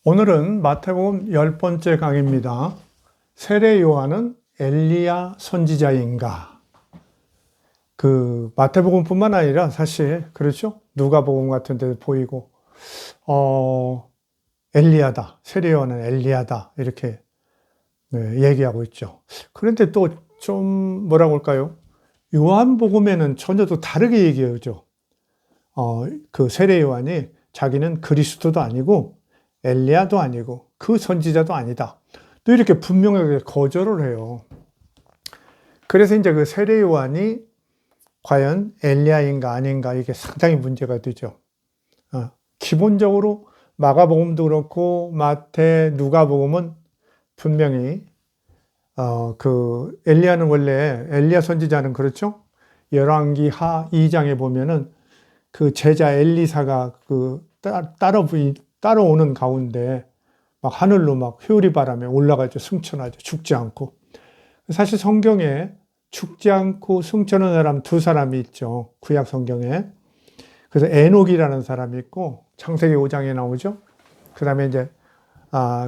오늘은 마태복음 10번째 강의입니다. 세례 요한은 엘리야 선지자인가? 마태복음뿐만 아니라 사실 그렇죠? 누가복음 같은 데도 보이고 엘리야다. 세례 요한은 엘리야다. 이렇게 얘기하고 있죠. 그런데 또 좀 뭐라고 할까요? 요한복음에는 전혀 또 다르게 얘기하죠. 그 세례 요한이 자기는 그리스도도 아니고 엘리야도 아니고 그 선지자도 아니다. 또 이렇게 분명하게 거절을 해요. 그래서 이제 그 세례 요한이 과연 엘리야인가 아닌가 이게 상당히 문제가 되죠. 기본적으로 마가복음도 그렇고 마태, 누가복음은 분명히 그 엘리야는 원래 엘리야 선지자는 그렇죠. 열왕기 하 2장에 보면은 그 제자 엘리사가 따라오는 가운데 막 하늘로 막 회오리 바람에 올라가죠. 승천하죠. 죽지 않고. 사실 성경에 죽지 않고 승천한 사람 두 사람이 있죠. 구약 성경에. 그래서 에녹이라는 사람이 있고 창세기 5장에 나오죠. 그 다음에 이제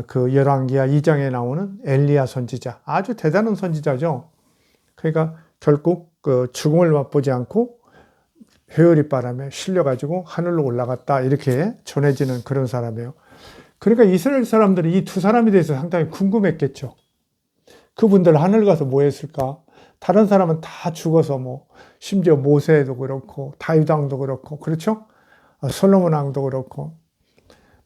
그 열왕기하 2장에 나오는 엘리야 선지자. 아주 대단한 선지자죠. 그러니까 결국 그 죽음을 맛보지 않고 회오리 바람에 실려가지고 하늘로 올라갔다 이렇게 전해지는 그런 사람이에요. 그러니까 이스라엘 사람들이 이 두 사람에 대해서 상당히 궁금했겠죠. 그분들 하늘 가서 뭐 했을까? 다른 사람은 다 죽어서 심지어 모세도 그렇고 다윗 왕도 그렇고 그렇죠? 솔로몬 왕도 그렇고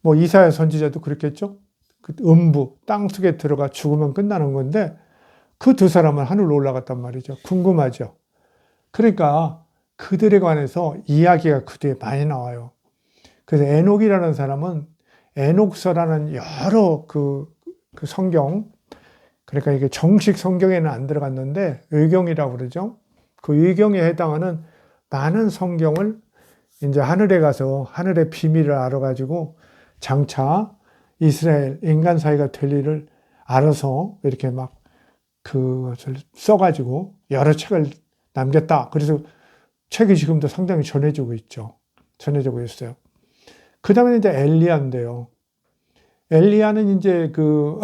이사야 선지자도 그렇겠죠? 그 음부 땅속에 들어가 죽으면 끝나는 건데 그 두 사람은 하늘로 올라갔단 말이죠. 궁금하죠. 그러니까 그들에 관해서 이야기가 그 뒤에 많이 나와요. 그래서 에녹이라는 사람은 에녹서라는 여러 그 성경, 그러니까 이게 정식 성경에는 안 들어갔는데 의경이라고 그러죠. 그 의경에 해당하는 많은 성경을 이제 하늘에 가서 하늘의 비밀을 알아가지고 장차 이스라엘 인간 사이가 될 일을 알아서 이렇게 막 그것을 써가지고 여러 책을 남겼다. 그래서 책이 지금도 상당히 전해지고 있죠. 전해지고 있어요. 그 다음에 이제 엘리야인데요. 엘리야는 이제 그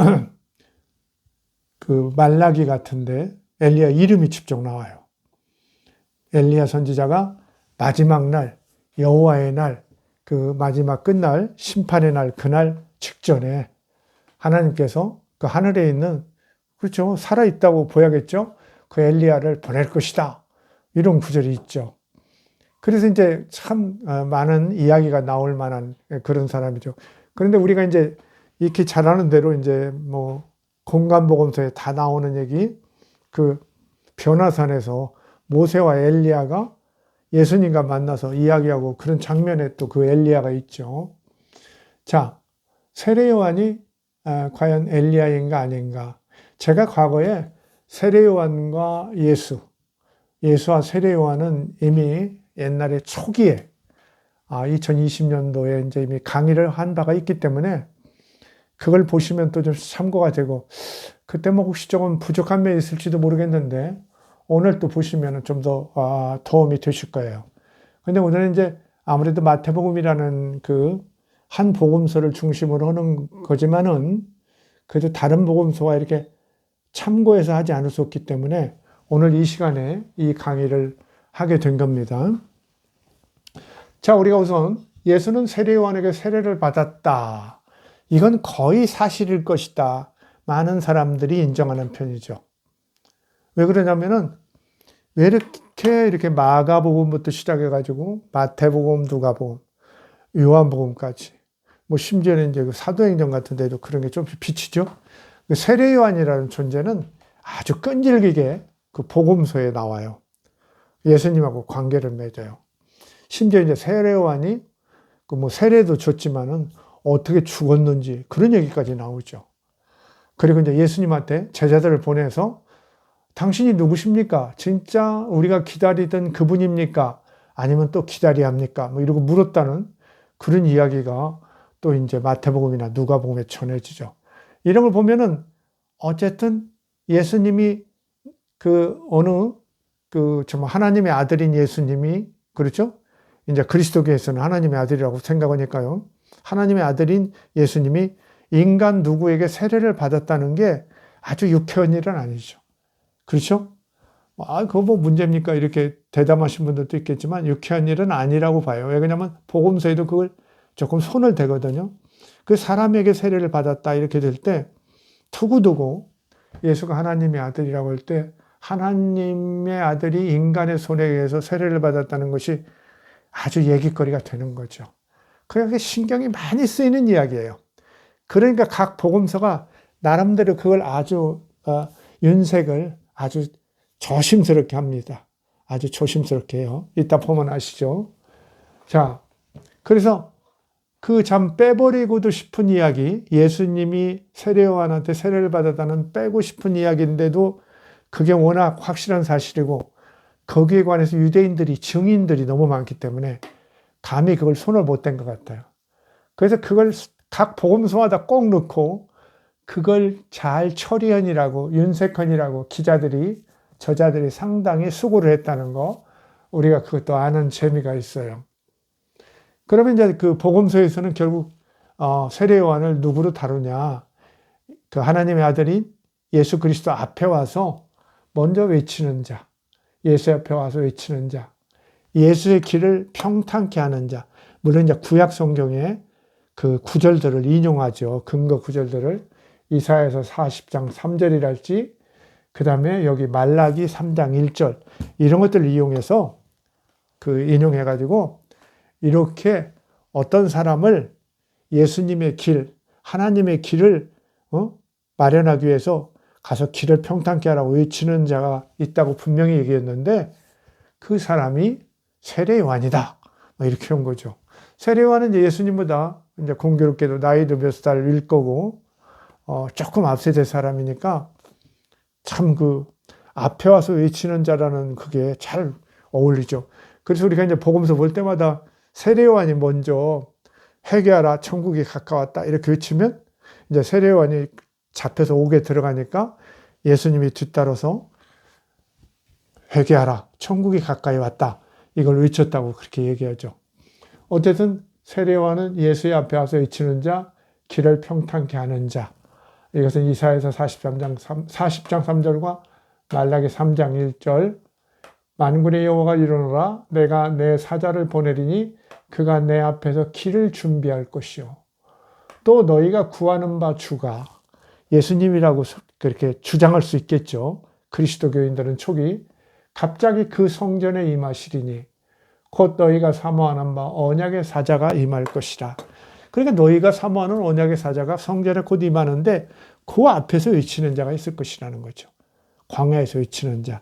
말라기 같은데 엘리야 이름이 직접 나와요. 엘리야 선지자가 마지막 날, 여호와의 날, 그 마지막 끝날, 심판의 날, 그날 직전에 하나님께서 그 하늘에 있는, 그렇죠. 살아있다고 보야겠죠. 그 엘리야를 보낼 것이다. 이런 구절이 있죠. 그래서 이제 참 많은 이야기가 나올 만한 그런 사람이죠. 그런데 우리가 이제 익히 잘 아는 대로 이제 공관복음서에 다 나오는 얘기, 그 변화산에서 모세와 엘리야가 예수님과 만나서 이야기하고 그런 장면에 또 그 엘리야가 있죠. 자, 세례 요한이 과연 엘리야인가 아닌가? 제가 과거에 세례 요한과 예수와 세례 요한은 이미 옛날에 초기에 2020년도에 이제 이미 강의를 한 바가 있기 때문에 그걸 보시면 또 좀 참고가 되고 그때 혹시 조금 부족한 면이 있을지도 모르겠는데 오늘 또 보시면 좀 더 도움이 되실 거예요. 근데 오늘은 이제 아무래도 마태복음이라는 그 한 복음서를 중심으로 하는 거지만은 그래도 다른 복음서와 이렇게 참고해서 하지 않을 수 없기 때문에 오늘 이 시간에 이 강의를 하게 된 겁니다. 자, 우리가 우선 예수는 세례 요한에게 세례를 받았다. 이건 거의 사실일 것이다. 많은 사람들이 인정하는 편이죠. 왜 그러냐면은 왜 이렇게 마가복음부터 시작해가지고 마태복음, 누가복음, 요한복음까지 심지어는 이제 그 사도행전 같은 데도 그런 게 좀 비치죠. 그 세례 요한이라는 존재는 아주 끈질기게 그 복음서에 나와요. 예수님하고 관계를 맺어요. 심지어 이제 세례 요한이 세례도 줬지만은 어떻게 죽었는지 그런 얘기까지 나오죠. 그리고 이제 예수님한테 제자들을 보내서 당신이 누구십니까? 진짜 우리가 기다리던 그분입니까? 아니면 또 기다려야 합니까? 이러고 물었다는 그런 이야기가 또 이제 마태복음이나 누가복음에 전해지죠. 이런 걸 보면은 어쨌든 예수님이 정말 하나님의 아들인 예수님이, 그렇죠? 이제 그리스도교에서는 하나님의 아들이라고 생각하니까요. 하나님의 아들인 예수님이 인간 누구에게 세례를 받았다는 게 아주 유쾌한 일은 아니죠. 그렇죠? 그거 뭐 문제입니까? 이렇게 대담하신 분들도 있겠지만 유쾌한 일은 아니라고 봐요. 왜 그러냐면 복음서에도 그걸 조금 손을 대거든요. 그 사람에게 세례를 받았다 이렇게 될 때 두고두고 예수가 하나님의 아들이라고 할 때 하나님의 아들이 인간의 손에 의해서 세례를 받았다는 것이 아주 얘기거리가 되는 거죠. 그게 신경이 많이 쓰이는 이야기예요. 그러니까 각 복음서가 나름대로 그걸 아주 윤색을 아주 조심스럽게 합니다. 아주 조심스럽게 해요. 이따 보면 아시죠? 자, 그래서 그 참 빼버리고도 싶은 이야기, 예수님이 세례요한한테 세례를 받았다는 빼고 싶은 이야기인데도 그게 워낙 확실한 사실이고 거기에 관해서 유대인들이 증인들이 너무 많기 때문에 감히 그걸 손을 못 댄 것 같아요. 그래서 그걸 각 복음서마다 꼭 넣고 그걸 잘 처리하느라고 윤색하느라고 저자들이 상당히 수고를 했다는 거 우리가 그것도 아는 재미가 있어요. 그러면 이제 그 복음서에서는 결국 세례 요한을 누구로 다루냐? 그 하나님의 아들인 예수 그리스도 앞에 와서 먼저 외치는 자, 예수 앞에 와서 외치는 자, 예수의 길을 평탄케 하는 자. 물론 이제 구약 성경에 그 구절들을 인용하죠. 근거 구절들을 이사야서 40장 3절이랄지 그 다음에 여기 말라기 3장 1절 이런 것들을 이용해서 그 인용해가지고 이렇게 어떤 사람을 예수님의 길, 하나님의 길을 마련하기 위해서 가서 길을 평탄케 하라고 외치는 자가 있다고 분명히 얘기했는데 그 사람이 세례 요한이다. 이렇게 한 거죠. 세례 요한은 이제 예수님보다 이제 공교롭게도 나이도 몇 살 일 거고 조금 앞세대 사람이니까 참 그 앞에 와서 외치는 자라는 그게 잘 어울리죠. 그래서 우리가 이제 복음서 볼 때마다 세례 요한이 먼저 회개하라 천국이 가까웠다 이렇게 외치면 이제 세례 요한이 잡혀서 옥에 들어가니까 예수님이 뒤따라서 회개하라 천국이 가까이 왔다 이걸 외쳤다고 그렇게 얘기하죠. 어쨌든 세례 요한은 예수의 앞에 와서 외치는 자, 길을 평탄케 하는 자. 이것은 이사야서 40장 3절과 말라기 3장 1절 만군의 여호와가 이르노라 내가 내 사자를 보내리니 그가 내 앞에서 길을 준비할 것이요 또 너희가 구하는 바 주가 예수님이라고 그렇게 주장할 수 있겠죠. 그리스도교인들은 초기 갑자기 그 성전에 임하시리니 곧 너희가 사모하는 바 언약의 사자가 임할 것이라. 그러니까 너희가 사모하는 언약의 사자가 성전에 곧 임하는데 그 앞에서 외치는 자가 있을 것이라는 거죠. 광야에서 외치는 자.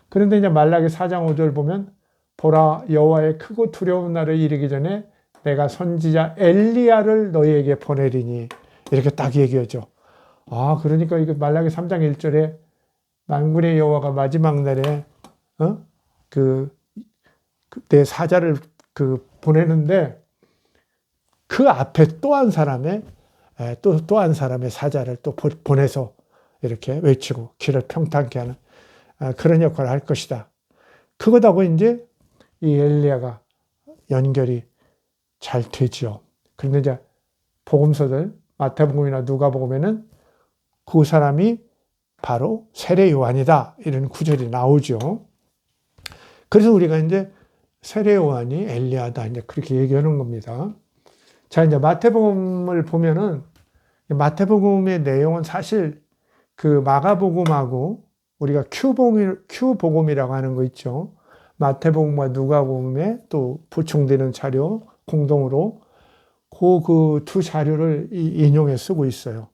그런데 이제 말라기 4장 5절 보면 보라 여호와의 크고 두려운 날에 이르기 전에 내가 선지자 엘리야를 너희에게 보내리니 이렇게 딱 얘기하죠. 그러니까 이거 말라기 3장 1절에 만군의 여호와가 마지막 날에 내 사자를 보내는데 그 앞에 또 한 사람의 사자를 또 보내서 이렇게 외치고 길을 평탄케 하는 그런 역할을 할 것이다. 그것하고 이제 이 엘리야가 연결이 잘 되죠. 그런데 이제 복음서들 마태복음이나 누가복음에는 그 사람이 바로 세례 요한이다 이런 구절이 나오죠. 그래서 우리가 이제 세례 요한이 엘리야다 이제 그렇게 얘기하는 겁니다. 자, 이제 마태복음을 보면은 마태복음의 내용은 사실 그 마가복음하고 우리가 큐복음이라고 하는 거 있죠. 마태복음과 누가복음에 또 보충되는 자료 공동으로 그 두 자료를 인용해 쓰고 있어요.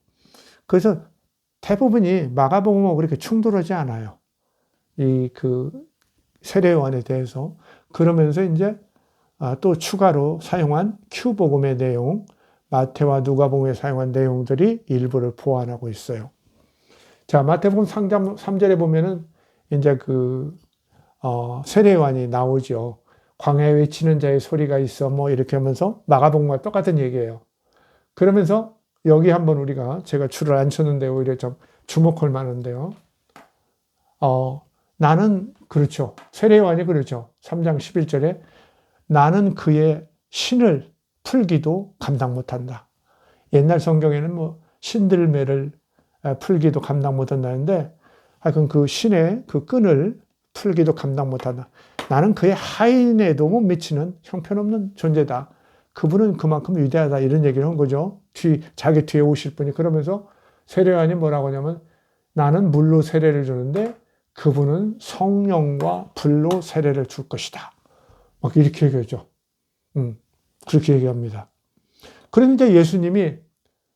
그래서 대부분이 마가복음하고 그렇게 충돌하지 않아요. 세례 요한에 대해서. 그러면서 이제 또 추가로 사용한 큐복음의 내용, 마태와 누가복음에 사용한 내용들이 일부를 보완하고 있어요. 자, 마태복음 3절에 보면은 이제 세례 요한이 나오죠. 광야에 외치는 자의 소리가 있어 이렇게 하면서 마가복음과 똑같은 얘기예요. 그러면서 여기 한번 제가 줄을 안 쳤는데 오히려 좀 주목할 만한데요. 나는 그렇죠. 세례 요한이 그렇죠. 3장 11절에 나는 그의 신을 풀기도 감당 못한다. 옛날 성경에는 신들매를 풀기도 감당 못한다는데, 하여간 그 신의 그 끈을 풀기도 감당 못한다. 나는 그의 하인에도 못 미치는 형편없는 존재다. 그분은 그만큼 위대하다. 이런 얘기를 한 거죠. 자기 뒤에 오실 분이. 그러면서 세례요한이 뭐라고 하냐면, 나는 물로 세례를 주는데 그분은 성령과 불로 세례를 줄 것이다. 막 이렇게 얘기하죠. 그렇게 얘기합니다. 그런데 예수님이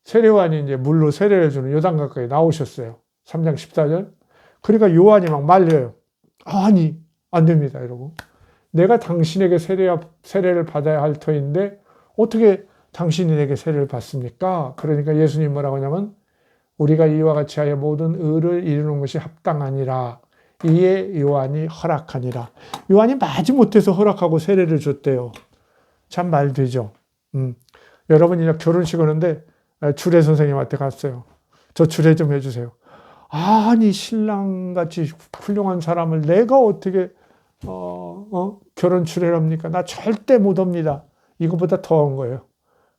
세례요한이 이제 물로 세례를 주는 요단 가까이 나오셨어요. 3장 14절. 그러니까 요한이 막 말려요. 아니, 안 됩니다. 이러고. 내가 당신에게 세례를 받아야 할 터인데 어떻게 당신이 내게 세례를 받습니까? 그러니까 예수님 뭐라고 하냐면, 우리가 이와 같이 하여 모든 의를 이루는 것이 합당하니라. 이에 요한이 허락하니라. 요한이 마지못해서 허락하고 세례를 줬대요. 참 말 되죠. 여러분이 결혼식 오는데 주례 선생님한테 갔어요. 저 주례 좀 해주세요. 아니, 신랑같이 훌륭한 사람을 내가 어떻게 결혼 주례를 합니까? 나 절대 못 옵니다. 이거보다 더한 거예요.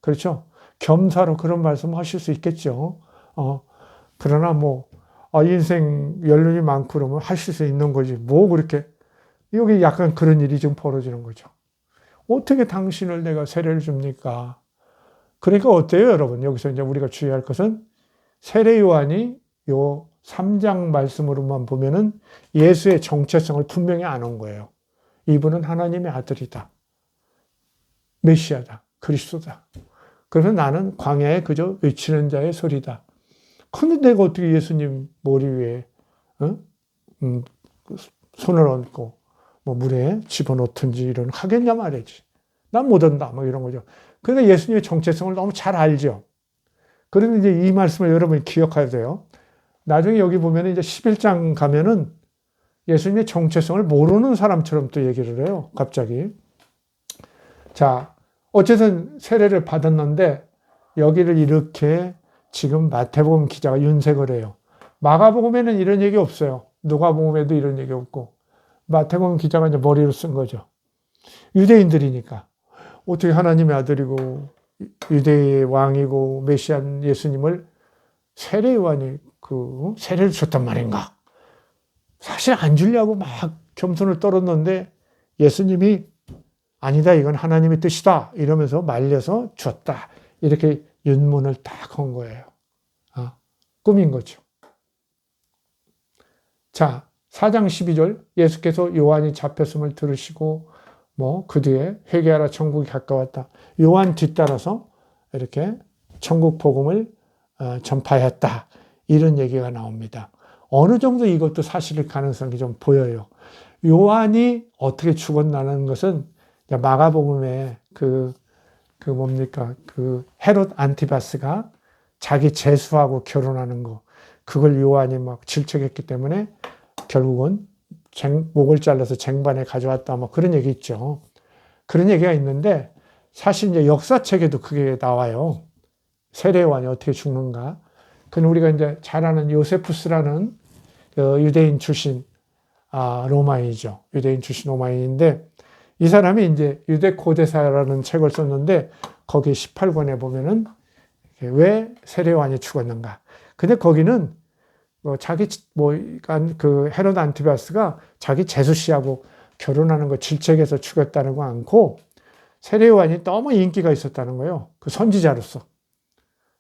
그렇죠? 겸사로 그런 말씀 하실 수 있겠죠. 그러나 인생 연륜이 많고 그러면 하실 수 있는 거지. 뭐 그렇게. 여기 약간 그런 일이 지금 벌어지는 거죠. 어떻게 당신을 내가 세례를 줍니까? 그러니까 어때요, 여러분? 여기서 이제 우리가 주의할 것은 세례 요한이 요 3장 말씀으로만 보면은 예수의 정체성을 분명히 아는 거예요. 이분은 하나님의 아들이다. 메시아다. 그리스도다. 그래서 나는 광야에 그저 외치는 자의 소리다. 그런데 내가 어떻게 예수님 머리 위에 손을 얹고 물에 집어넣든지 이런 하겠냐 말이지. 난 못한다. 이런 거죠. 그러니까 예수님의 정체성을 너무 잘 알죠. 그런데 이제 이 말씀을 여러분이 기억해야 돼요. 나중에 여기 보면 이제 11장 가면은 예수님의 정체성을 모르는 사람처럼 또 얘기를 해요. 갑자기. 자, 어쨌든 세례를 받았는데 여기를 이렇게 지금 마태복음 기자가 윤색을 해요. 마가복음에는 이런 얘기 없어요. 누가복음에도 이런 얘기 없고. 마태복음 기자가 이제 머리로 쓴 거죠. 유대인들이니까. 어떻게 하나님의 아들이고 유대의 왕이고 메시안 예수님을 세례 요한이 세례를 줬단 말인가? 사실 안 주려고 막 겸손을 떨었는데 예수님이 아니다, 이건 하나님의 뜻이다 이러면서 말려서 줬다. 이렇게 윤문을 딱 한 거예요. 꾸민 거죠. 자, 4장 12절 예수께서 요한이 잡혔음을 들으시고 그 뒤에 회개하라 천국이 가까웠다. 요한 뒤따라서 이렇게 천국 복음을 전파했다. 이런 얘기가 나옵니다. 어느 정도 이것도 사실일 가능성이 좀 보여요. 요한이 어떻게 죽었나는 것은 마가복음에 헤롯 안티바스가 자기 제수하고 결혼하는 거, 그걸 요한이 막 질책했기 때문에 결국은 목을 잘라서 쟁반에 가져왔다. 그런 얘기 있죠. 그런 얘기가 있는데 사실 이제 역사책에도 그게 나와요. 세례 요한이 어떻게 죽는가. 그건 우리가 이제 잘 아는 요세푸스라는 유대인 출신 로마인이죠. 유대인 출신 로마인인데 이 사람이 이제 유대 고대사라는 책을 썼는데 거기 18권에 보면은 왜 세례 요한이 죽었는가. 근데 거기는 헤롯 안티바스가 자기 제수씨하고 결혼하는 거 질책해서 죽였다는 거 않고 세례 요한이 너무 인기가 있었다는 거예요. 그 선지자로서.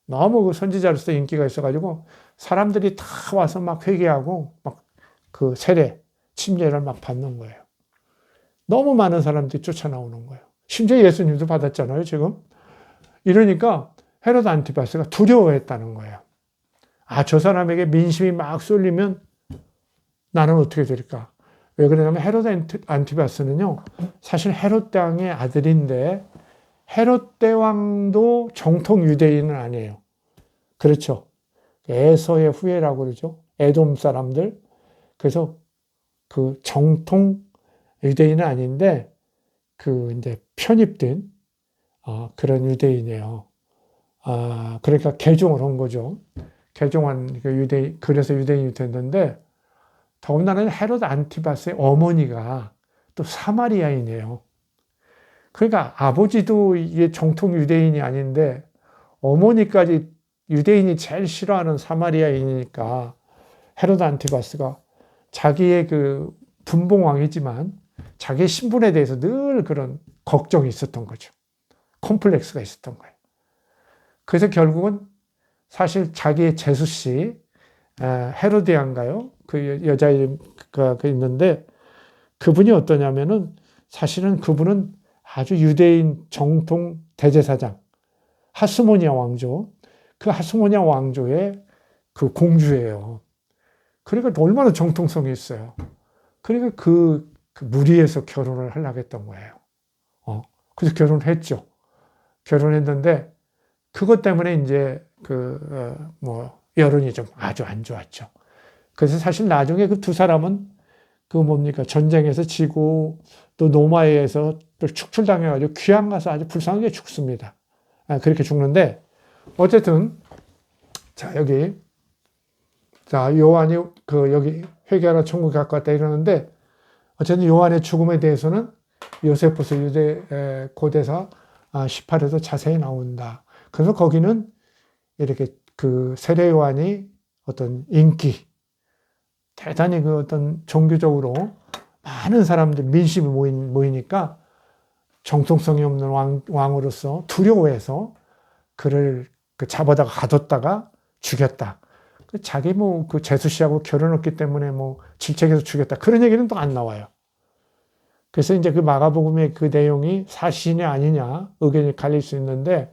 너무 그 선지자로서 인기가 있어가지고 사람들이 다 와서 막 회개하고 막 그 세례, 침례를 막 받는 거예요. 너무 많은 사람들이 쫓아나오는 거예요. 심지어 예수님도 받았잖아요, 지금. 이러니까 헤롯 안티바스가 두려워했다는 거예요. 저 사람에게 민심이 막 쏠리면 나는 어떻게 될까? 왜 그러냐면 헤롯 안티바스는요, 사실 헤롯 대왕의 아들인데 헤롯 대왕도 정통 유대인은 아니에요. 그렇죠. 에서의 후예라고 그러죠. 에돔 사람들. 그래서 그 정통 유대인은 아닌데 이제 편입된 그런 유대인이에요. 그러니까 개종을 한 거죠. 개종한 유대인, 그래서 유대인이 됐는데 더군다나 헤롯 안티바스의 어머니가 또 사마리아인이에요. 그러니까 아버지도 이게 정통 유대인이 아닌데 어머니까지 유대인이 제일 싫어하는 사마리아인이니까 헤로드 안티바스가 자기의 그 분봉왕이지만 자기의 신분에 대해서 늘 그런 걱정이 있었던 거죠. 콤플렉스가 있었던 거예요. 그래서 결국은 사실 자기의 제수씨 헤로디안가요? 그 여자 이름가 있는데 그분이 어떠냐면은 사실은 그분은 아주 유대인 정통 대제사장 하스모니아 왕조, 그 하스모니아 왕조의 그 공주예요. 그러니까 얼마나 정통성이 있어요. 그러니까 그 무리에서 결혼을 하려고 했던 거예요. 그래서 결혼을 했죠. 결혼했는데 그것 때문에 이제 여론이 좀 아주 안 좋았죠. 그래서 사실 나중에 그 두 사람은 그 뭡니까 전쟁에서 지고 또 노마에에서 또 축출당해가지고 귀양 가서 아주 불쌍하게 죽습니다. 그렇게 죽는데 어쨌든 자 여기 자 요한이 그 여기 회개하라 천국에 가까웠다 이러는데 어쨌든 요한의 죽음에 대해서는 요세푸스 유대 고대사 18에서 자세히 나온다. 그래서 거기는 이렇게 그 세례 요한이 어떤 인기 대단히 그 어떤 종교적으로 많은 사람들 민심이 모이니까 정통성이 없는 왕으로서 두려워해서 그를 잡아다가 가뒀다가 죽였다. 자기 그 제수 씨하고 결혼했기 때문에 질책해서 죽였다. 그런 얘기는 또 안 나와요. 그래서 이제 그 마가복음의 그 내용이 사실이냐 아니냐 의견이 갈릴 수 있는데,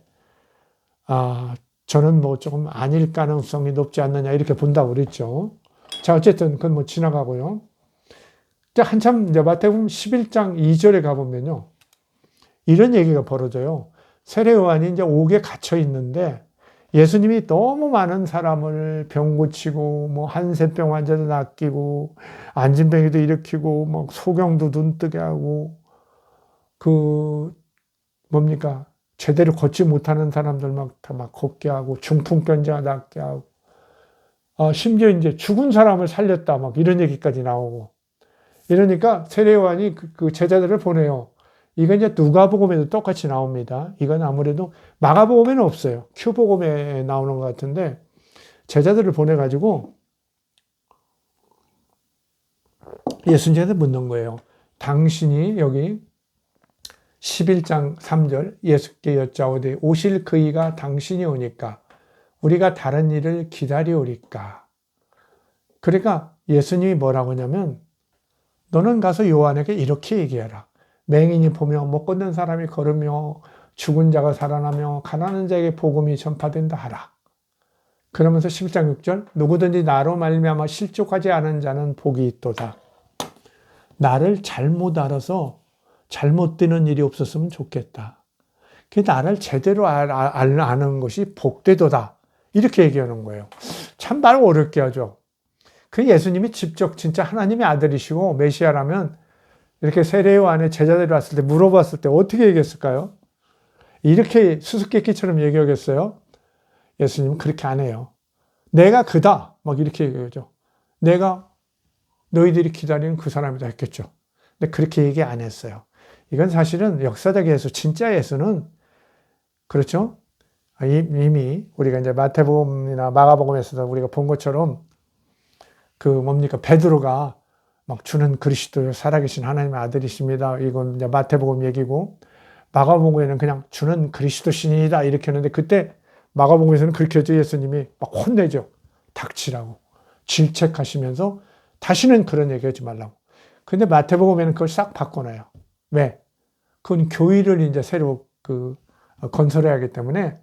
저는 조금 아닐 가능성이 높지 않느냐 이렇게 본다고 그랬죠. 자, 어쨌든 그건 지나가고요. 한참 이제 마태복음 11장 2절에 가보면요. 이런 얘기가 벌어져요. 세례 요한이 이제 옥에 갇혀 있는데 예수님이 너무 많은 사람을 병 고치고 한센병 환자도 낚이고 안진뱅이도 일으키고 소경도 눈뜨게 하고 제대로 걷지 못하는 사람들 다 걷게 하고 중풍병자 낫게 하고 심지어 이제 죽은 사람을 살렸다 이런 얘기까지 나오고 이러니까 세례 요한이 그 제자들을 보내요. 이건 이제 누가복음에도 똑같이 나옵니다. 이건 아무래도 마가복음에는 없어요. 큐복음에 나오는 것 같은데 제자들을 보내가지고 예수님한테 묻는 거예요. 당신이 여기 11장 3절 예수께 여짜오되 오실 그이가 당신이 오니까 우리가 다른 일을 기다리오리까. 그러니까 예수님이 뭐라고 하냐면 너는 가서 요한에게 이렇게 얘기해라. 맹인이 보며 못 걷는 사람이 걸으며 죽은 자가 살아나며 가난한 자에게 복음이 전파된다 하라. 그러면서 11장 6절 누구든지 나로 말미암아 실족하지 않은 자는 복이 있도다. 나를 잘못 알아서 잘못 되는 일이 없었으면 좋겠다. 나를 제대로 아는 것이 복되도다. 이렇게 얘기하는 거예요. 참 말 어렵게 하죠. 그 예수님이 직접 진짜 하나님의 아들이시고 메시아라면 이렇게 세례 요한의 제자들이 왔을 때 물어봤을 때 어떻게 얘기했을까요? 이렇게 수수께끼처럼 얘기하겠어요? 예수님은 그렇게 안 해요. 내가 그다 이렇게 얘기하죠. 내가 너희들이 기다리는 그 사람이다 했겠죠. 근데 그렇게 얘기 안 했어요. 이건 사실은 역사적 예수, 진짜 예수는 그렇죠? 이미 우리가 이제 마태복음이나 마가복음에서도 우리가 본 것처럼 베드로가 주는 그리스도 살아계신 하나님의 아들이십니다. 이건 이제 마태복음 얘기고 마가복음에는 그냥 주는 그리스도신이다 이렇게 하는데 그때 마가복음에서는 그렇게 하죠. 예수님이 혼내죠. 닥치라고 질책하시면서 다시는 그런 얘기하지 말라고. 근데 마태복음에는 그걸 싹 바꿔놔요. 왜? 그건 교회를 이제 새로 건설해야 하기 때문에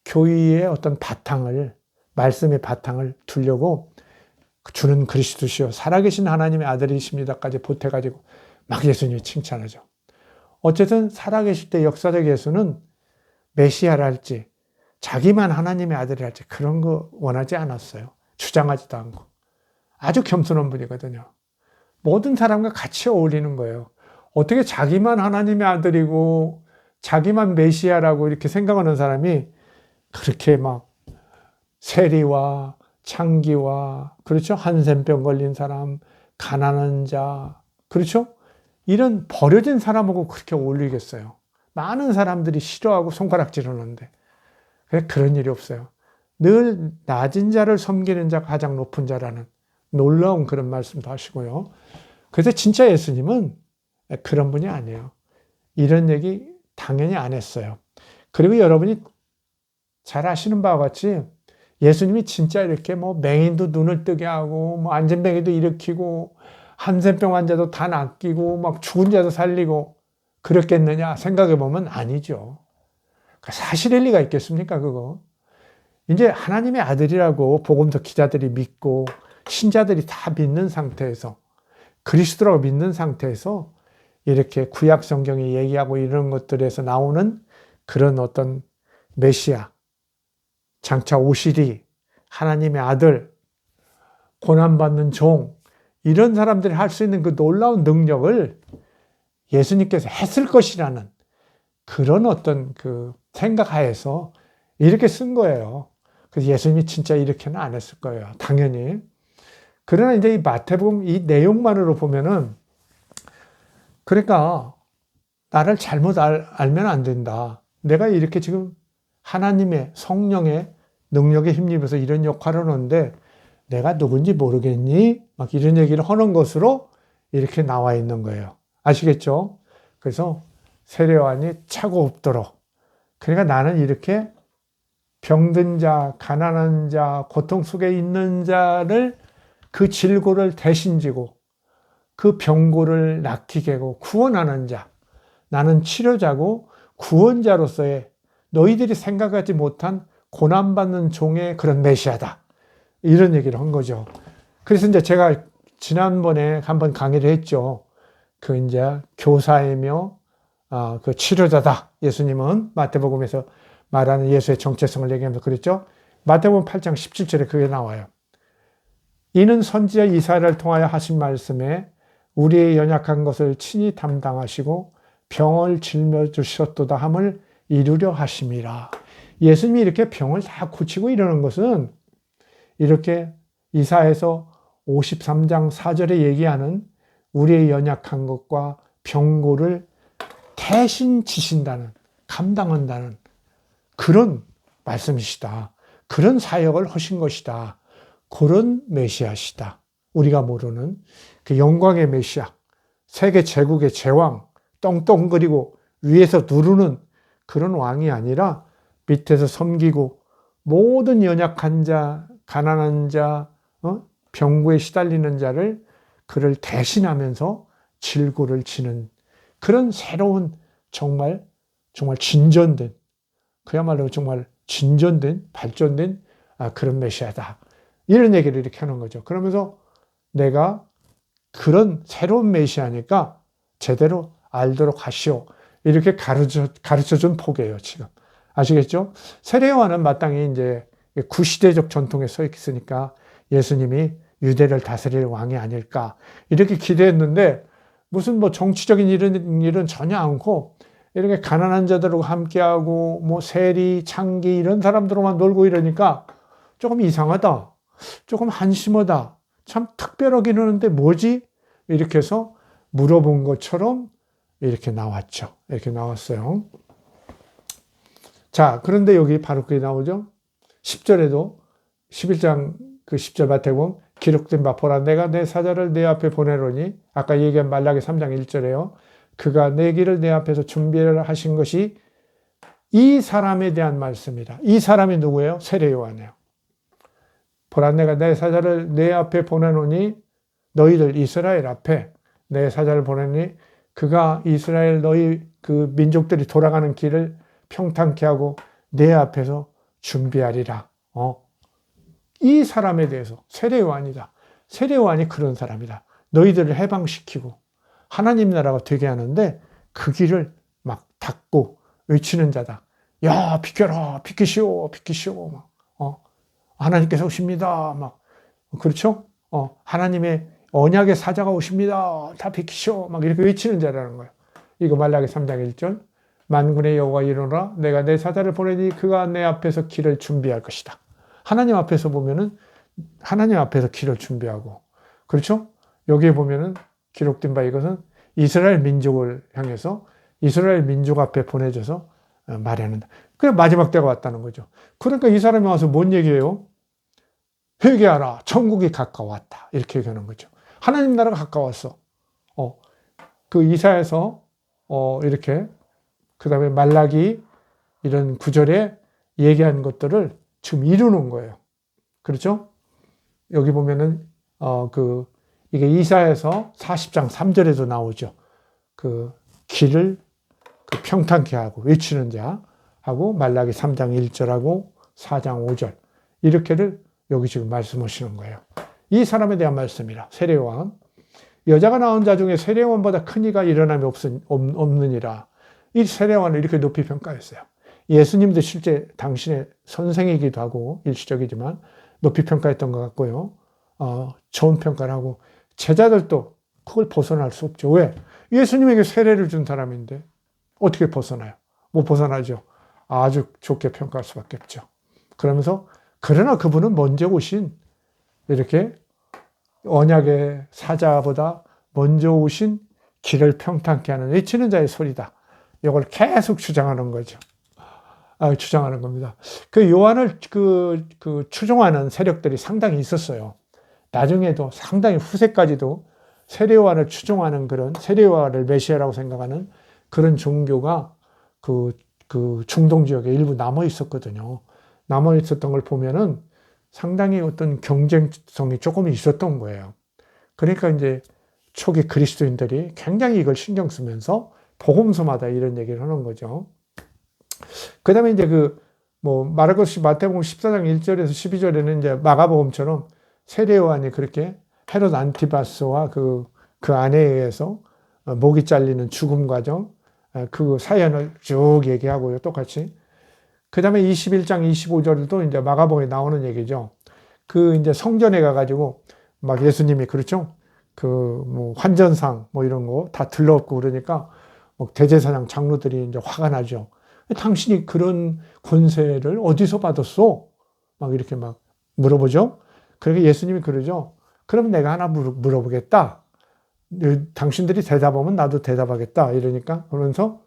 교회의 어떤 바탕을 말씀의 바탕을 두려고 주는 그리스도시요 살아계신 하나님의 아들이십니다까지 보태가지고 예수님이 칭찬하죠. 어쨌든 살아계실 때 역사적 예수는 메시아를 할지 자기만 하나님의 아들이 할지 그런 거 원하지 않았어요. 주장하지도 않고 아주 겸손한 분이거든요. 모든 사람과 같이 어울리는 거예요. 어떻게 자기만 하나님의 아들이고 자기만 메시아라고 이렇게 생각하는 사람이 그렇게 세리와 창기와 그렇죠? 한센병 걸린 사람, 가난한 자, 그렇죠? 이런 버려진 사람하고 그렇게 어울리겠어요. 많은 사람들이 싫어하고 손가락질 하는데 그런 일이 없어요. 늘 낮은 자를 섬기는 자가 가장 높은 자라는 놀라운 그런 말씀도 하시고요. 그래서 진짜 예수님은 그런 분이 아니에요. 이런 얘기 당연히 안 했어요. 그리고 여러분이 잘 아시는 바와 같이 예수님이 진짜 이렇게 뭐 맹인도 눈을 뜨게 하고 뭐 안진뱅이도 일으키고 한센병 환자도 다 낫기고 막 죽은 자도 살리고 그랬겠느냐 생각해 보면 아니죠. 사실일 리가 있겠습니까, 그거? 이제 하나님의 아들이라고 복음서 기자들이 믿고 신자들이 다 믿는 상태에서 그리스도라고 믿는 상태에서 이렇게 구약 성경이 얘기하고 이런 것들에서 나오는 그런 어떤 메시아, 장차 오시리, 하나님의 아들, 고난받는 종, 이런 사람들이 할 수 있는 그 놀라운 능력을 예수님께서 했을 것이라는 그런 어떤 그 생각하에서 이렇게 쓴 거예요. 그래서 예수님이 진짜 이렇게는 안 했을 거예요. 당연히. 그러나 이제 이 마태복음 이 내용만으로 보면은 그러니까 나를 잘못 알면 안 된다. 내가 이렇게 지금 하나님의 성령의 능력에 힘입어서 이런 역할을 하는데 내가 누군지 모르겠니? 막 이런 얘기를 하는 것으로 이렇게 나와 있는 거예요. 아시겠죠? 그래서 세례요한이 차고 없도록. 그러니까 나는 이렇게 병든 자, 가난한 자, 고통 속에 있는 자를 그 질고를 대신 지고 그 병고를 낫게 하고 구원하는 자. 나는 치료자고 구원자로서의 너희들이 생각하지 못한 고난받는 종의 그런 메시아다. 이런 얘기를 한 거죠. 그래서 이제 제가 지난번에 한번 강의를 했죠. 그 이제 교사이며 그 치료자다. 예수님은 마태복음에서 말하는 예수의 정체성을 얘기하면서 그랬죠. 마태복음 8장 17절에 그게 나와요. 이는 선지자 이사야를 통하여 하신 말씀에 우리의 연약한 것을 친히 담당하시고 병을 짊어지셨도다 함을 이루려 하심이라. 예수님이 이렇게 병을 다 고치고 이러는 것은 이렇게 이사야에서 53장 4절에 얘기하는 우리의 연약한 것과 병고를 대신 지신다는, 감당한다는 그런 말씀이시다. 그런 사역을 하신 것이다. 그런 메시아시다. 우리가 모르는 그 영광의 메시아, 세계 제국의 제왕, 떵떵거리고 위에서 누르는 그런 왕이 아니라 밑에서 섬기고 모든 연약한 자, 가난한 자, 병고에 시달리는 자를 그를 대신하면서 질고를 지는 그런 새로운 정말 진전된 그야말로 정말 진전된 발전된 그런 메시아다. 이런 얘기를 이렇게 하는 거죠. 그러면서 내가 그런 새로운 메시아니까 제대로 알도록 하시오. 이렇게 가르쳐준 포교예요, 지금. 아시겠죠? 세례요한은 마땅히 이제 구시대적 전통에 서 있으니까 예수님이 유대를 다스릴 왕이 아닐까. 이렇게 기대했는데 무슨 뭐 정치적인 일은 전혀 않고 이렇게 가난한 자들하고 함께하고 뭐 세리, 창기 이런 사람들로만 놀고 이러니까 조금 이상하다. 조금 한심하다. 참 특별하긴 하는데 뭐지? 이렇게 해서 물어본 것처럼 이렇게 나왔죠. 이렇게 나왔어요. 자, 그런데 여기 바로 그게 나오죠. 10절에도 11장 그 10절 마태복음 기록된 바 보라 내가 내 사자를 내 앞에 보내노니 아까 얘기한 말라기 3장 1절에요. 그가 내 길을 내 앞에서 준비를 하신 것이 이 사람에 대한 말씀이다. 이 사람이 누구예요? 세례요한이에요. 보라 내가 내 사자를 내 앞에 보내노니 너희들 이스라엘 앞에 내 사자를 보내니 그가 이스라엘 너희 그 민족들이 돌아가는 길을 평탄케 하고 내 앞에서 준비하리라. 이 사람에 대해서 세례요한이다. 세례요한이 그런 사람이다. 너희들을 해방시키고 하나님 나라가 되게 하는데 그 길을 막 닫고 외치는 자다. 야, 비켜라, 비키시오, 비키시오. 막, 하나님께서 오십니다. 막, 그렇죠? 하나님의 언약의 사자가 오십니다. 다 비키시오. 막 이렇게 외치는 자라는 거예요. 이거 말라기 3장 1절. 만군의 여호와 이르노라 내가 내 사자를 보내니 그가 내 앞에서 길을 준비할 것이다. 하나님 앞에서 보면은 하나님 앞에서 길을 준비하고 그렇죠? 여기에 보면은 기록된 바 이것은 이스라엘 민족을 향해서 이스라엘 민족 앞에 보내줘서 말하는 그래 마지막 때가 왔다는 거죠. 그러니까 이 사람이 와서 뭔 얘기예요? 회개하라. 천국이 가까웠다. 이렇게 얘기하는 거죠. 하나님 나라가 가까웠어. 그 이사야서 이렇게 그다음에 말라기 이런 구절에 얘기한 것들을 지금 이루는 거예요. 그렇죠? 여기 보면은 이게 이사야서 40장 3절에도 나오죠. 그 길을 평탄케 하고 외치는 자 하고 말라기 3장 1절하고 4장 5절 이렇게를 여기 지금 말씀하시는 거예요. 이 사람에 대한 말씀이라. 세례요한. 여자가 낳은 자 중에 세례요한보다 큰 이가 일어남이 없느니라. 이 세례요한을 이렇게 높이 평가했어요. 예수님도 실제 당신의 선생이기도 하고 일시적이지만 높이 평가했던 것 같고요. 좋은 평가를 하고 제자들도 그걸 벗어날 수 없죠. 왜? 예수님에게 세례를 준 사람인데 어떻게 벗어나요? 못 벗어나죠. 아주 좋게 평가할 수밖에 없죠. 그러면서 그러나 그분은 먼저 오신 이렇게 언약의 사자보다 먼저 오신 길을 평탄케 하는 외치는 자의 소리다. 이걸 계속 주장하는 거죠. 주장하는 겁니다. 그 요한을 추종하는 세력들이 상당히 있었어요. 나중에도 상당히 후세까지도 세례요한을 추종하는 그런 세례요한을 메시아라고 생각하는 그런 종교가 그 중동 지역에 일부 남아 있었거든요. 남아 있었던 걸 보면은 상당히 어떤 경쟁성이 조금 있었던 거예요. 그러니까 이제 초기 그리스도인들이 굉장히 이걸 신경 쓰면서 복음서마다 이런 얘기를 하는 거죠. 그 다음에 이제 마르코스 마태복음 14장 1절에서 12절에는 이제 마가복음처럼 세례요한이 그렇게 헤롯 안티바스와 그 아내에 의해서 목이 잘리는 죽음 과정, 그 사연을 쭉 얘기하고요. 똑같이. 그 다음에 21장 25절도 이제 마가복음에 나오는 얘기죠. 이제 성전에 가가지고 막 예수님이 그렇죠. 환전상 이런 거 다 들러엎고 그러니까 대제사장 장로들이 이제 화가 나죠. 당신이 그런 권세를 어디서 받았어? 막 이렇게 막 물어보죠. 그러니까 예수님이 그러죠. 그럼 내가 하나 물어보겠다. 당신들이 대답하면 나도 대답하겠다. 이러니까 그러면서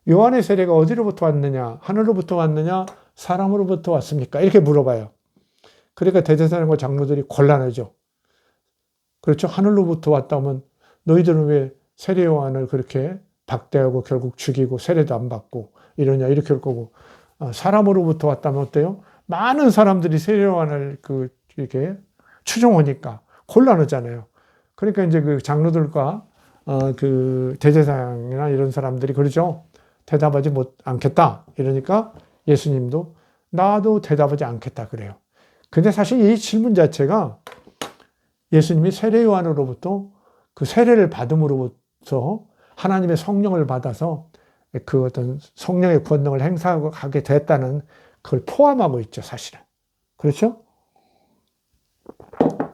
요한의 세례가 어디로부터 왔느냐? 하늘로부터 왔느냐? 사람으로부터 왔습니까? 이렇게 물어봐요. 그러니까 대제사장과 장로들이 곤란하죠. 그렇죠? 하늘로부터 왔다 하면 너희들은 왜 세례 요한을 그렇게 박대하고 결국 죽이고 세례도 안 받고 이러냐 이렇게 할 거고 사람으로부터 왔다면 어때요? 많은 사람들이 세례 요한을 이렇게 추종하니까 곤란하잖아요. 그러니까 이제 그 장로들과 대제사장이나 이런 사람들이 그러죠. 대답하지 않겠다. 이러니까 예수님도 나도 대답하지 않겠다 그래요. 근데 사실 이 질문 자체가 예수님이 세례 요한으로부터 그 세례를 받음으로부터 하나님의 성령을 받아서 그 어떤 성령의 권능을 행사하게 됐다는 그걸 포함하고 있죠, 사실은. 그렇죠?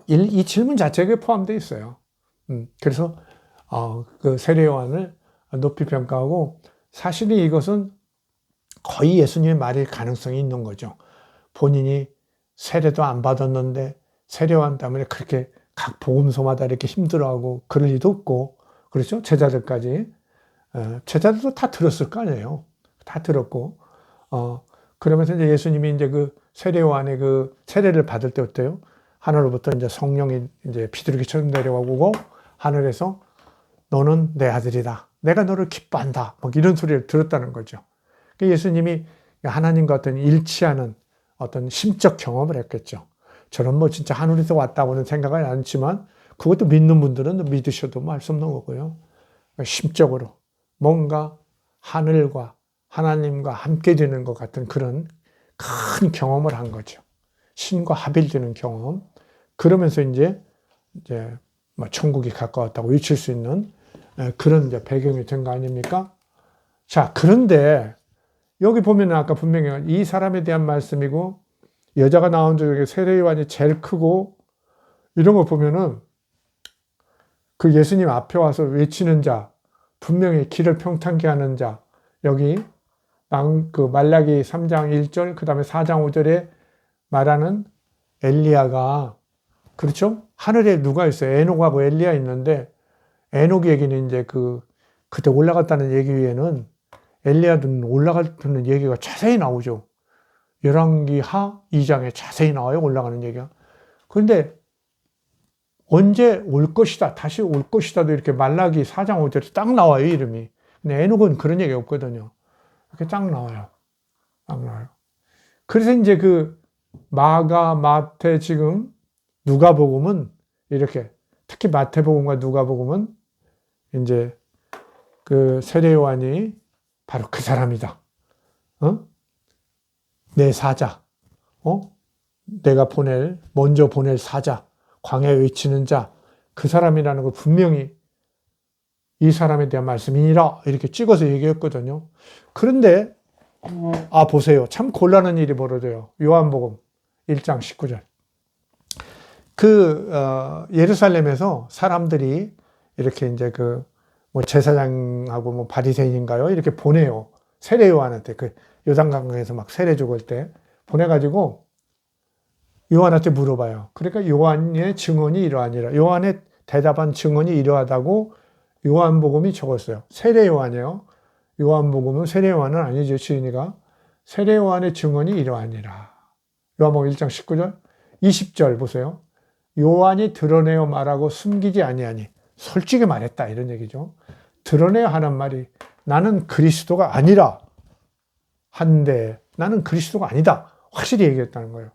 이 질문 자체가 포함되어 있어요. 그래서 그 세례 요한을 높이 평가하고 사실은 이것은 거의 예수님의 말일 가능성이 있는 거죠. 본인이 세례도 안 받았는데 세례 요한 때문에 그렇게 각 복음서마다 이렇게 힘들어하고 그럴 리도 없고 그렇죠? 제자들까지 제자들도 다 들었을 거 아니에요. 다 들었고 그러면서 이제 예수님이 이제 그 세례 요한의 그 세례를 받을 때 어때요? 하늘로부터 이제 성령이 이제 비둘기처럼 내려오고 하늘에서 너는 내 아들이다. 내가 너를 기뻐한다. 막 이런 소리를 들었다는 거죠. 예수님이 하나님과 어떤 일치하는 어떤 심적 경험을 했겠죠. 저는 진짜 하늘에서 왔다고는 생각은 않지만 그것도 믿는 분들은 믿으셔도 할 수 없는 거고요. 심적으로 뭔가 하늘과 하나님과 함께 되는 것 같은 그런 큰 경험을 한 거죠. 신과 합일되는 경험. 그러면서 이제 천국이 가까웠다고 외칠 수 있는 그런 이제 배경이 된 거 아닙니까? 자, 그런데 여기 보면 아까 분명히 이 사람에 대한 말씀이고 여자가 나온 중에 세례 요한이 제일 크고 이런 거 보면은 그 예수님 앞에 와서 외치는 자, 분명히 길을 평탄케 하는 자, 여기 말라기 3장 1절, 그 다음에 4장 5절에 말하는 엘리야가, 그렇죠? 하늘에 누가 있어요? 에녹하고 엘리야 있는데, 에녹 얘기는 이제 그때 올라갔다는 얘기 위에는 엘리야는 올라가는 얘기가 자세히 나오죠. 열왕기 하 2장에 자세히 나와요. 올라가는 얘기가. 그런데 언제 올 것이다, 다시 올 것이다도 이렇게 말라기 4장 5절에 딱 나와요, 이름이. 근데 에녹은 그런 얘기 없거든요. 이렇게 딱 나와요. 딱 나와요. 그래서 이제 그 마가, 마태, 지금 누가복음은 이렇게, 특히 마태복음과 누가복음은 이제 그 세례 요한이 바로 그 사람이다. 내 사자. 내가 먼저 보낼 사자. 광야에 외치는 자. 그 사람이라는 걸 분명히 이 사람에 대한 말씀이니라. 이렇게 찍어서 얘기했거든요. 그런데, 보세요. 참 곤란한 일이 벌어져요. 요한복음 1장 19절. 예루살렘에서 사람들이 이렇게 이제 제사장하고 바리새인인가요? 이렇게 보내요. 세례 요한한테, 요단강에서 막 세례 죽을 때 보내가지고 요한한테 물어봐요. 그러니까 요한의 증언이 이러하니라. 요한의 대답한 증언이 이러하다고 요한복음이 적었어요. 세례 요한이에요. 요한복음은 세례 요한은 아니죠. 지은이가. 세례 요한의 증언이 이러하니라. 요한복음 1장 19절, 20절 보세요. 요한이 드러내어 말하고 숨기지 아니하니. 솔직히 말했다. 이런 얘기죠. 드러내야 하는 말이 나는 그리스도가 아니라 한데 나는 그리스도가 아니다. 확실히 얘기했다는 거예요.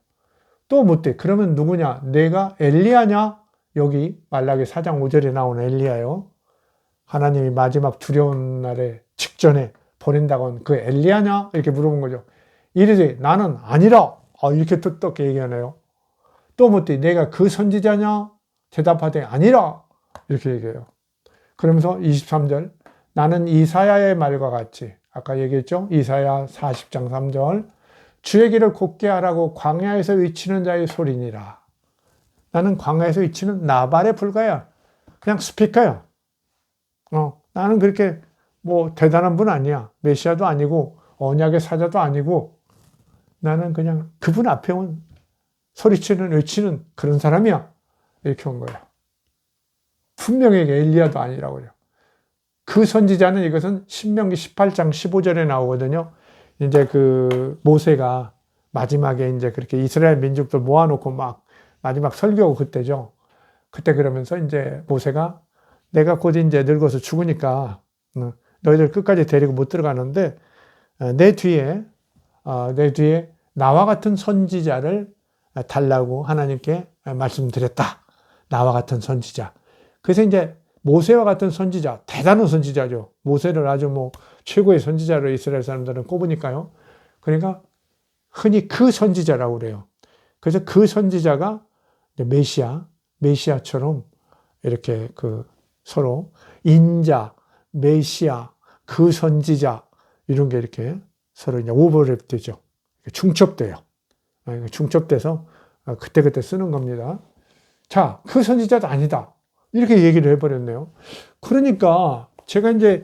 또 묻대. 그러면 누구냐? 내가 엘리야냐? 여기 말라기 4장 5절에 나오는 엘리야요. 하나님이 마지막 두려운 날에 직전에 보낸다고 한 그 엘리야냐? 이렇게 물어본 거죠. 이르되 나는 아니라. 이렇게 뜻밖의 얘기하네요. 또 묻대. 내가 그 선지자냐? 대답하되 아니라. 이렇게 얘기해요. 그러면서 23절. 나는 이사야의 말과 같이, 아까 얘기했죠? 이사야 40장 3절. 주의 길을 곧게 하라고 광야에서 외치는 자의 소리니라. 나는 광야에서 외치는 나발에 불과야. 그냥 스피커야. 나는 그렇게 대단한 분 아니야. 메시아도 아니고 언약의 사자도 아니고 나는 그냥 그분 앞에 온 소리치는 외치는 그런 사람이야. 이렇게 온 거야. 분명히 엘리야도 아니라고 그래요. 그 선지자는 이것은 신명기 18장 15절에 나오거든요. 이제 모세가 마지막에 이제 그렇게 이스라엘 민족들 모아놓고 막 마지막 설교하고 그때죠. 그때 그러면서 이제 모세가 내가 곧 이제 늙어서 죽으니까 너희들 끝까지 데리고 못 들어가는데 내 뒤에 나와 같은 선지자를 달라고 하나님께 말씀드렸다. 나와 같은 선지자. 그래서 이제 모세와 같은 선지자, 대단한 선지자죠. 모세를 아주 최고의 선지자로 이스라엘 사람들은 꼽으니까요. 그러니까 흔히 그 선지자라고 그래요. 그래서 그 선지자가 메시아처럼 이렇게 서로 인자, 메시아, 그 선지자 이런 게 이렇게 서로 이제 오버랩 되죠. 중첩돼요. 중첩돼서 그때그때 쓰는 겁니다. 자, 그 선지자도 아니다. 이렇게 얘기를 해버렸네요. 그러니까 제가 이제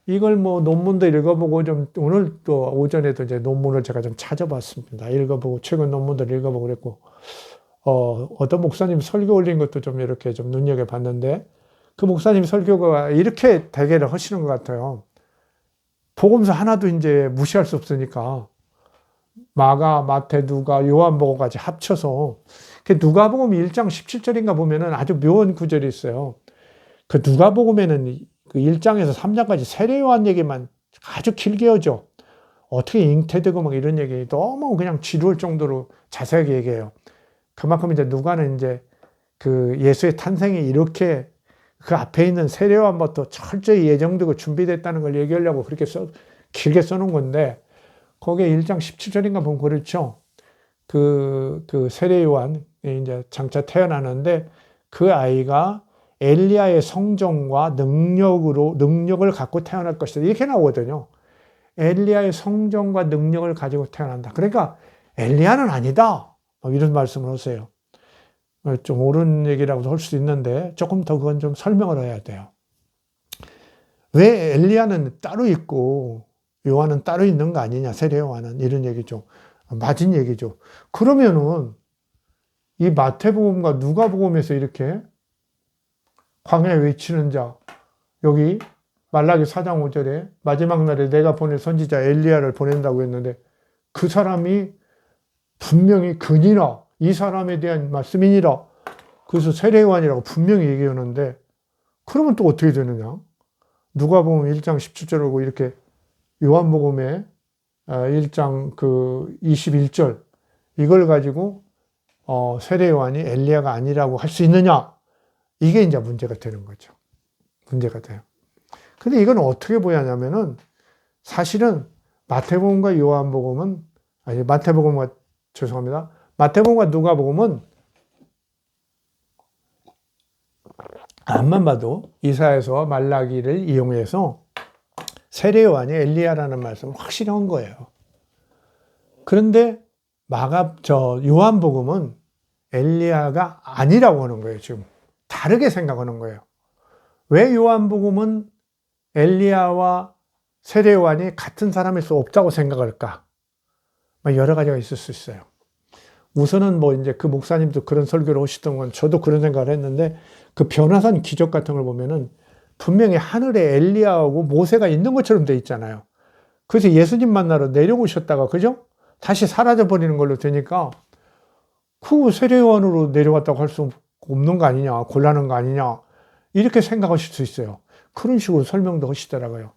이걸 논문도 읽어보고 오늘 또 오전에도 이제 논문을 제가 좀 찾아봤습니다. 읽어보고 최근 논문들 읽어보고 그랬고, 어떤 목사님 설교 올린 것도 좀 이렇게 좀 눈여겨봤는데 그 목사님 설교가 이렇게 대개를 하시는 것 같아요. 복음서 하나도 이제 무시할 수 없으니까 마가, 마태, 누가, 요한복음까지 합쳐서 누가복음 1장 17절인가 보면은 아주 묘한 구절이 있어요. 그 누가복음에는 그 1장에서 3장까지 세례 요한 얘기만 아주 길게 하죠. 어떻게 잉태되고 이런 얘기 너무 그냥 지루할 정도로 자세하게 얘기해요. 그만큼 이제 누가는 이제 예수의 탄생이 이렇게 그 앞에 있는 세례 요한부터 철저히 예정되고 준비됐다는 걸 얘기하려고 그렇게 길게 써놓은 건데 거기에 1장 17절인가 보면 그렇죠. 그 세례 요한이 이제 장차 태어나는데 그 아이가 엘리야의 성정과 능력을 갖고 태어날 것이다. 이렇게 나오거든요. 엘리야의 성정과 능력을 가지고 태어난다. 그러니까 엘리야는 아니다. 이런 말씀을 하세요. 좀 옳은 얘기라고도 할 수 있는데 조금 더 그건 좀 설명을 해야 돼요. 왜 엘리야는 따로 있고 요한은 따로 있는 거 아니냐, 세례 요한은. 이런 얘기죠. 맞은 얘기죠. 그러면은 이 마태복음과 누가복음에서 이렇게 광야에 외치는 자, 여기 말라기 4장 5절에 마지막 날에 내가 보낼 선지자 엘리야를 보낸다고 했는데 그 사람이 분명히 그니라 이 사람에 대한 말씀이니라. 그래서 세례요한이라고 분명히 얘기하는데 그러면 또 어떻게 되느냐? 누가복음 1장 17절하고 이렇게 요한복음에 1장 그 21절 이걸 가지고 세례요한이 엘리야가 아니라고 할 수 있느냐? 이게 이제 문제가 되는 거죠. 문제가 돼요. 근데 이건 어떻게 보냐면은 사실은 마태복음과 요한복음은 아니 마태복음과 죄송합니다. 마태복음과 누가복음은 앞만 봐도 이사야서와 말라기를 이용해서 세례요한이 엘리야라는 말씀을 확실히 한 거예요. 그런데 요한복음은 엘리야가 아니라고 하는 거예요. 지금 다르게 생각하는 거예요. 왜 요한복음은 엘리야와 세례요한이 같은 사람일 수 없다고 생각할까? 여러 가지가 있을 수 있어요. 우선은 이제 그 목사님도 그런 설교를 하시던 건 저도 그런 생각을 했는데 그 변화산 기적 같은 걸 보면은 분명히 하늘에 엘리야하고 모세가 있는 것처럼 돼 있잖아요. 그래서 예수님 만나러 내려오셨다가 그죠? 다시 사라져 버리는 걸로 되니까 그 세례요한으로 내려왔다고 할 수 없는 거 아니냐, 곤란한 거 아니냐 이렇게 생각하실 수 있어요. 그런 식으로 설명도 하시더라고요.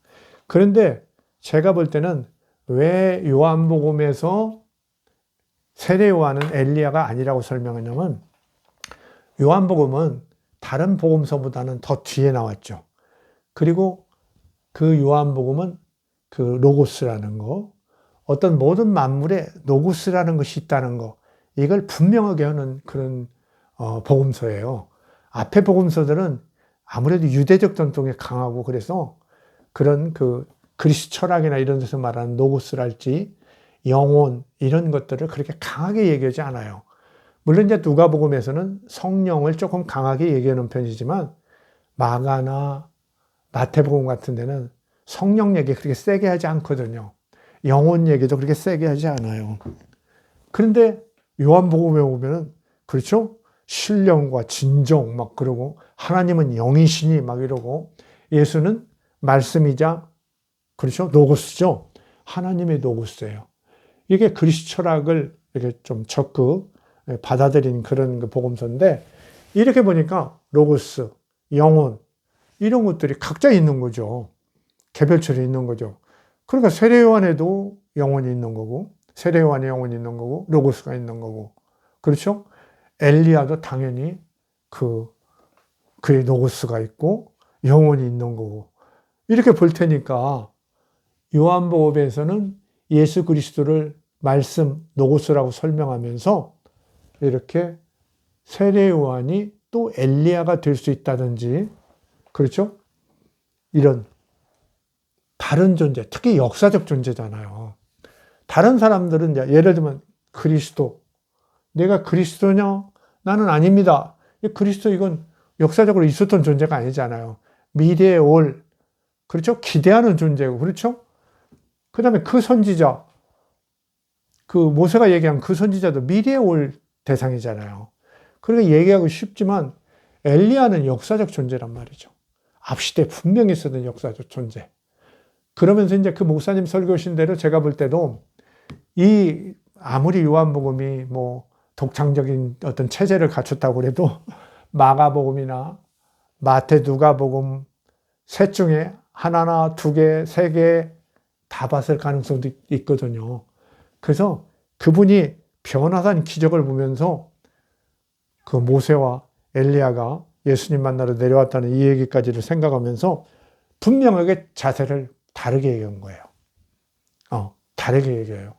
그런데 제가 볼 때는 왜 요한복음에서 세례요한은 엘리야가 아니라고 설명하냐면 요한복음은 다른 복음서보다는 더 뒤에 나왔죠. 그리고 그 요한복음은 그 로고스라는 거, 어떤 모든 만물에 로고스라는 것이 있다는 거, 이걸 분명하게 하는 그런 복음서예요. 앞에 복음서들은 아무래도 유대적 전통에 강하고 그래서 그런 그 그리스 철학이나 이런 데서 말하는 로고스랄지 영혼 이런 것들을 그렇게 강하게 얘기하지 않아요. 물론 이제 누가복음에서는 성령을 조금 강하게 얘기하는 편이지만 마가나 마태복음 같은 데는 성령 얘기 그렇게 세게 하지 않거든요. 영혼 얘기도 그렇게 세게 하지 않아요. 그런데 요한복음에 보면은 그렇죠? 신령과 진정 막 그러고 하나님은 영이시니 막 이러고 예수는 말씀이자 그렇죠? 로고스죠. 하나님의 로고스예요. 이게 그리스 철학을 이렇게 좀 적극 받아들인 그런 복음서인데 이렇게 보니까 로고스, 영혼 이런 것들이 각자 있는 거죠. 개별처럼 있는 거죠. 그러니까 세례요한에도 영혼이 있는 거고 세례요한의 영혼이 있는 거고 로고스가 있는 거고 그렇죠? 엘리야도 당연히 그의 로고스가 있고 영혼이 있는 거고 이렇게 볼 테니까 요한복음에서는 예수 그리스도를 말씀 로고스라고 설명하면서 이렇게 세례요한이 또 엘리야가 될 수 있다든지 그렇죠? 이런 다른 존재, 특히 역사적 존재잖아요. 다른 사람들은 이제 예를 들면 그리스도, 내가 그리스도냐? 나는 아닙니다. 그리스도 이건 역사적으로 있었던 존재가 아니잖아요. 미래에 올, 그렇죠? 기대하는 존재고, 그렇죠? 그 다음에 그 선지자, 그 모세가 얘기한 그 선지자도 미래에 올 대상이잖아요. 그러니까 얘기하고 쉽지만 엘리야는 역사적 존재란 말이죠. 앞시대에 분명히 있었던 역사적 존재. 그러면서 이제 그 목사님 설교하신 대로 제가 볼 때도 아무리 요한복음이 독창적인 어떤 체제를 갖췄다고 그래도 마가복음이나 마태, 누가복음 셋 중에 하나나 두 개, 세 개 다 봤을 가능성도 있거든요. 그래서 그분이 변화산 기적을 보면서 그 모세와 엘리야가 예수님 만나러 내려왔다는 이 얘기까지를 생각하면서 분명하게 자세를 다르게 얘기한 거예요. 다르게 얘기해요.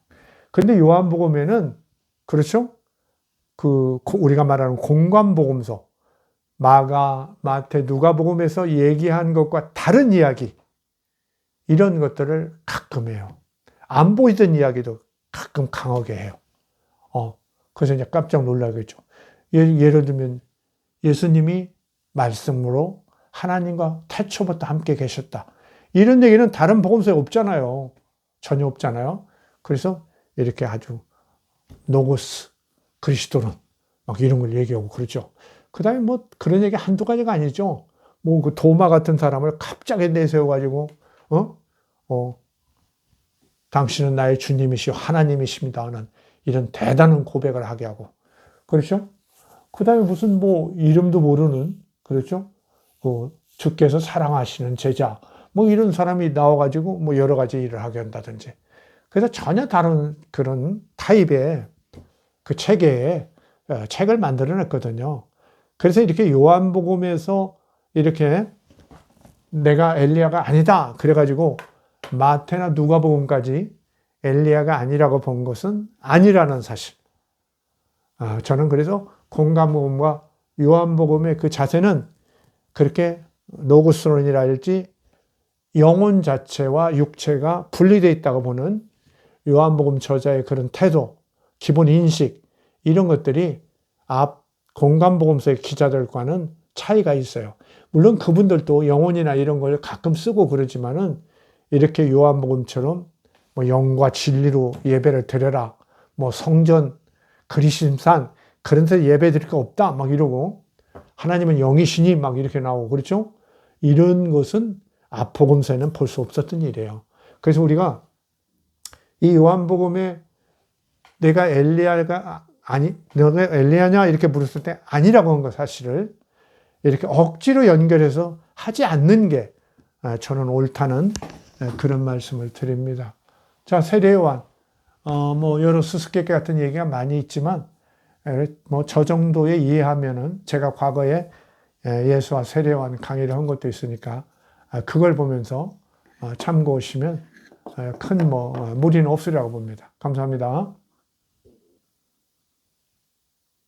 근데 요한복음에는 그렇죠? 우리가 말하는 공관복음서 마가, 마태, 누가복음에서 얘기한 것과 다른 이야기 이런 것들을 가끔 해요. 안 보이던 이야기도 가끔 강하게 해요. 그래서 이제 깜짝 놀라겠죠. 예를 들면 예수님이 말씀으로 하나님과 태초부터 함께 계셨다. 이런 얘기는 다른 복음서에 없잖아요. 전혀 없잖아요. 그래서 이렇게 아주 노고스, 그리스도론 막 이런 걸 얘기하고 그러죠. 그 다음에 그런 얘기 한두 가지가 아니죠. 뭐 그 도마 같은 사람을 갑자기 내세워가지고, 당신은 나의 주님이시오 하나님이십니다 하는 이런 대단한 고백을 하게 하고, 그렇죠? 그 다음에 무슨 뭐 이름도 모르는, 그렇죠? 주께서 사랑하시는 제자, 뭐 이런 사람이 나와가지고 뭐 여러 가지 일을 하게 한다든지. 그래서 전혀 다른 그런 타입의 그 체계에 책을 만들어냈거든요. 그래서 이렇게 요한복음에서 이렇게 내가 엘리야가 아니다 그래가지고 마태나 누가복음까지 엘리야가 아니라고 본 것은 아니라는 사실. 저는 그래서 공감복음과 요한복음의 그 자세는 그렇게 노고스론이라 할지 영혼 자체와 육체가 분리되어 있다고 보는 요한복음 저자의 그런 태도, 기본 인식 이런 것들이 앞 공감복음서의 기자들과는 차이가 있어요. 물론 그분들도 영혼이나 이런 걸 가끔 쓰고 그러지만은 이렇게 요한복음처럼 뭐 영과 진리로 예배를 드려라, 뭐 성전, 그리심산 그런 데서 예배 드릴 거 없다 막 이러고 하나님은 영이시니 막 이렇게 나오고 그렇죠? 이런 것은 앞복음서에는 볼 수 없었던 일이에요. 그래서 우리가 이 요한복음에 내가 엘리야가 너가 엘리야냐 이렇게 물었을 때 아니라고 한 거 사실을 이렇게 억지로 연결해서 하지 않는 게 저는 옳다는 그런 말씀을 드립니다. 자, 세례요한 뭐 여러 수수께끼 같은 얘기가 많이 있지만 뭐 저 정도에 이해하면은 제가 과거에 예수와 세례요한 강의를 한 것도 있으니까 그걸 보면서 참고하시면 큰 뭐 무리는 없으리라고 봅니다. 감사합니다.